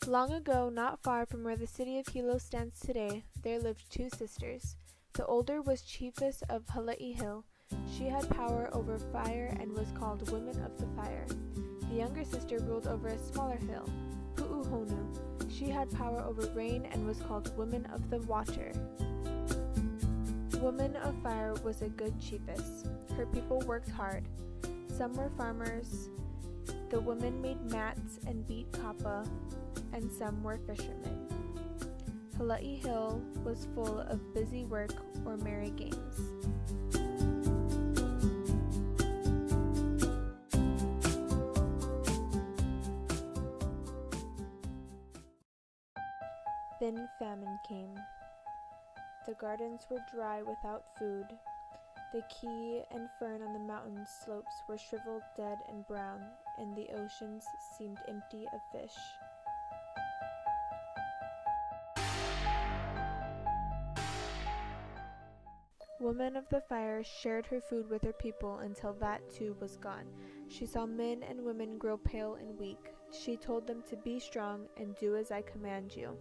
Long ago, not far from where the city of Hilo stands today, there lived two sisters. The older was chiefess of Hala'i Hill. She had power over fire and was called Women of the Fire. The younger sister ruled over a smaller hill, Pu'uhonu. She had power over rain and was called Women of the Water. Woman of Fire was a good chiefess. Her people worked hard. Some were farmers. The women made mats and beat kapa, and some were fishermen. Hala'i Hill was full of busy work or merry games. Then famine came. The gardens were dry without food. The key and fern on the mountain slopes were shriveled, dead, and brown, and the oceans seemed empty of fish. Woman of the Fire shared her food with her people until that too was gone. She saw men and women grow pale and weak. She told them to be strong and do as I command you.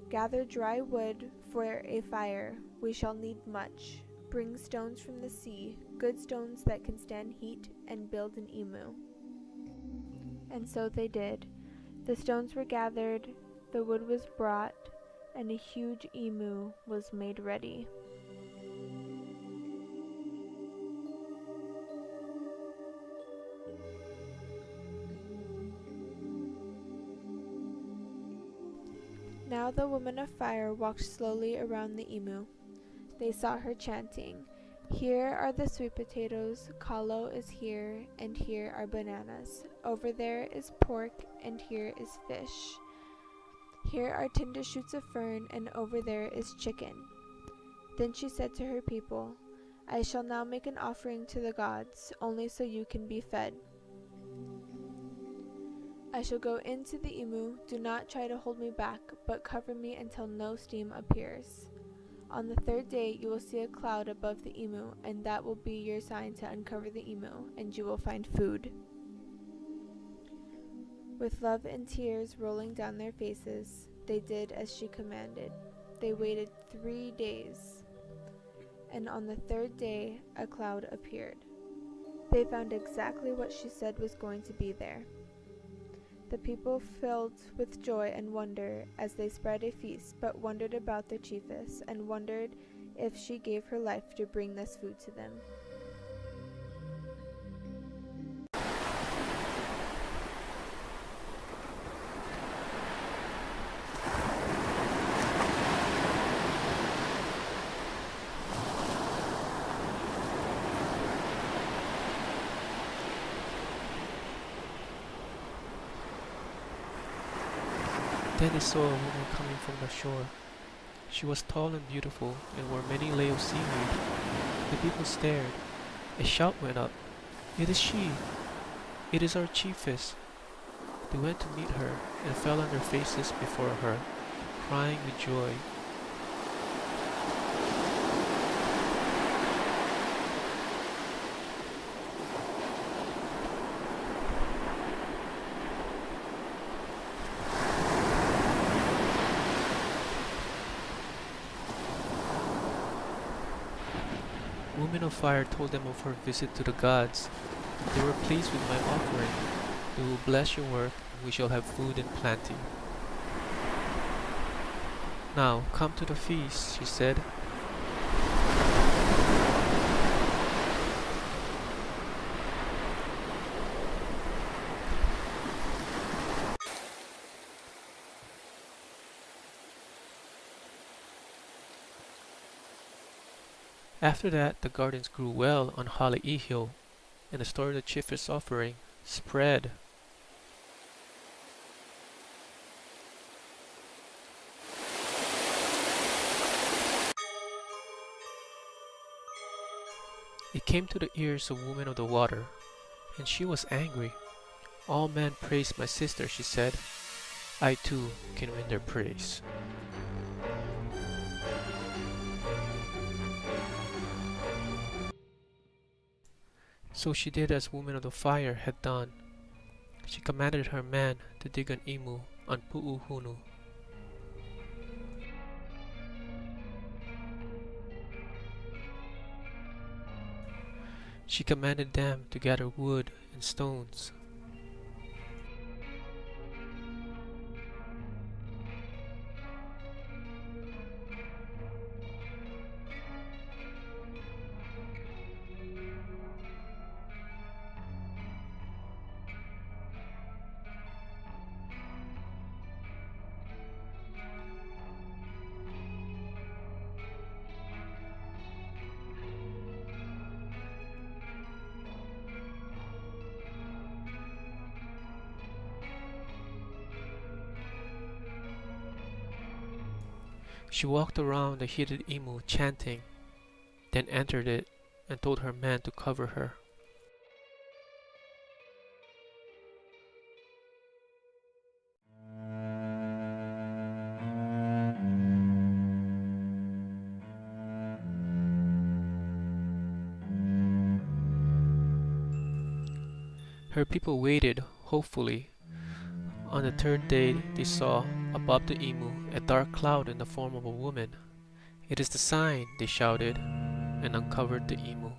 Gather dry wood for a fire. We shall need much. Bring stones from the sea, good stones that can stand heat, and build an imu. And so they did. The stones were gathered, the wood was brought, and a huge imu was made ready. Now the Woman of Fire walked slowly around the imu. They saw her chanting, "Here are the sweet potatoes, kalo is here, and here are bananas. Over there is pork, and here is fish. Here are tender shoots of fern, and over there is chicken." Then she said to her people, "I shall now make an offering to the gods, only so you can be fed. I shall go into the imu. Do not try to hold me back, but cover me until no steam appears. On the third day you will see a cloud above the imu, and that will be your sign to uncover the imu, and you will find food." With love and tears rolling down their faces, they did as she commanded. They waited 3 days, and on the third day a cloud appeared. They found exactly what she said was going to be there. The people filled with joy and wonder as they spread a feast, but wondered about their chiefess, and wondered if she gave her life to bring this food to them. Then they saw a woman coming from the shore. She was tall and beautiful, and wore many layers of seaweed. The people stared. A shout went up, "It is she! It is our chiefess!" They went to meet her, and fell on their faces before her, crying with joy. Woman of Fire told them of her visit to the gods. They were pleased with my offering. We will bless your work, and we shall have food in plenty. Now, come to the feast, she said. After that, the gardens grew well on Hala'i Hill, and the story of the chiefess offering spread. It came to the ears of Woman of the Water, and she was angry. "All men praise my sister," she said. "I too can win their praise." So she did as Woman of the Fire had done. She commanded her man to dig an imu on Pu'uhunu. She commanded them to gather wood and stones. She walked around the heated imu chanting, then entered it and told her men to cover her. Her people waited hopefully. On the third day they saw, above the imu, a dark cloud in the form of a woman. "It is the sign," they shouted, and uncovered the imu.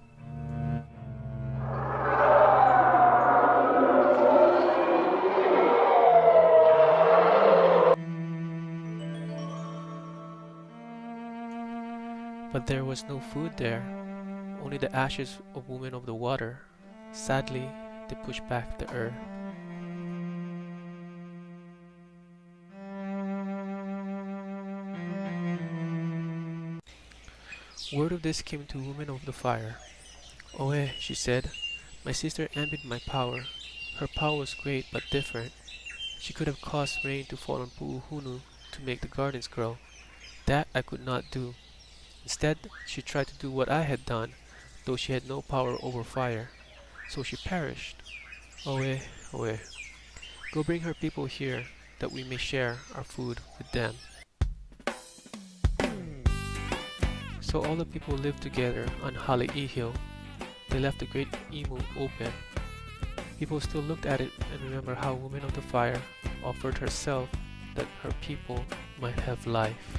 But there was no food there, only the ashes of women of the water. Sadly, they pushed back the earth. Word of this came to Woman of the Fire. "Oe," she said, "my sister envied my power. Her power was great but different. She could have caused rain to fall on Pu'uhunu to make the gardens grow. That I could not do. Instead, she tried to do what I had done, though she had no power over fire. So she perished. Oe, Oe, go bring her people here, that we may share our food with them." So all the people lived together on Hale'ihio. They left the great imu open. People still looked at it and remember how Woman of the Fire offered herself that her people might have life.